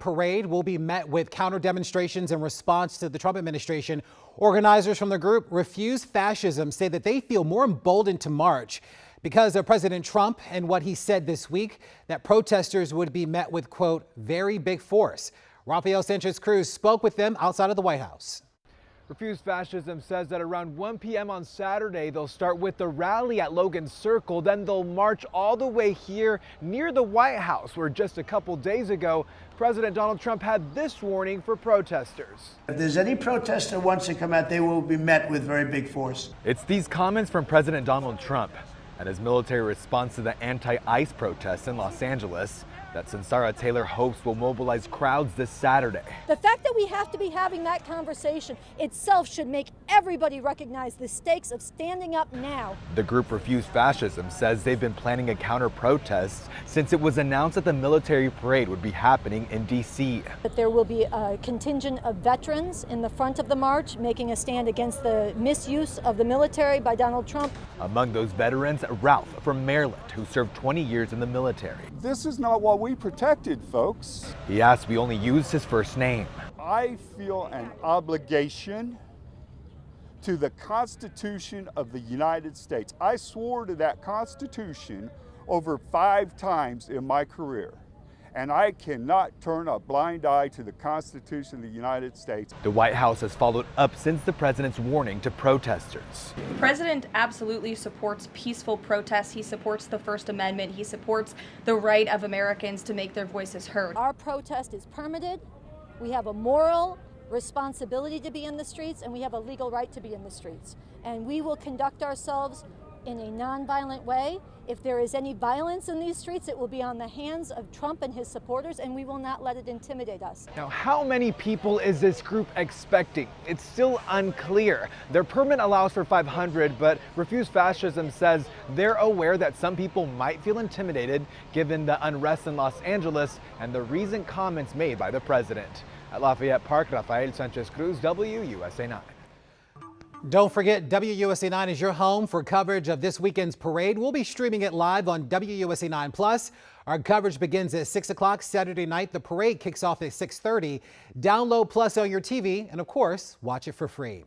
Parade will be met with counter demonstrations in response to the Trump administration. Organizers from the group Refuse Fascism say that they feel more emboldened to march because of President Trump and what he said this week, that protesters would be met with, quote, very big force. Rafael Sanchez-Cruz spoke with them outside of the White House. Refuse Fascism says that around 1 p.m. on Saturday, they'll start with the rally at Logan Circle. Then they'll march all the way here near the White House, where just a couple days ago, President Donald Trump had this warning for protesters. If there's any protester who wants to come out, they will be met with very big force. It's these comments from President Donald Trump and his military response to the anti-ICE protests in Los Angeles that Sansara Taylor hopes will mobilize crowds this Saturday. The fact that we have to be having that conversation itself should make everybody recognize the stakes of standing up now. The group Refuse Fascism says they've been planning a counter-protest since it was announced that the military parade would be happening in D.C. That there will be a contingent of veterans in the front of the march making a stand against the misuse of the military by Donald Trump. Among those veterans, Ralph from Maryland, who served 20 years in the military. This is not what we protected, folks. He asked we only used his first name. I feel an obligation to the Constitution of the United States. I swore to that Constitution over 5 times in my career, and I cannot turn a blind eye to the Constitution of the United States. The White House has followed up since the president's warning to protesters. The president absolutely supports peaceful protests. He supports the First Amendment. He supports the right of Americans to make their voices heard. Our protest is permitted. We have a moral responsibility to be in the streets, and we have a legal right to be in the streets. And we will conduct ourselves in a nonviolent way. If there is any violence in these streets, it will be on the hands of Trump and his supporters, and we will not let it intimidate us. Now, how many people is this group expecting? It's still unclear. Their permit allows for 500, but Refuse Fascism says they're aware that some people might feel intimidated given the unrest in Los Angeles and the recent comments made by the president. At Lafayette Park, Rafael Sanchez-Cruz, WUSA 9. Don't forget, WUSA 9 is your home for coverage of this weekend's parade. We'll be streaming it live on WUSA 9 Plus. Our coverage begins at 6 o'clock Saturday night. The parade kicks off at 6:30. Download Plus on your TV and, of course, watch it for free.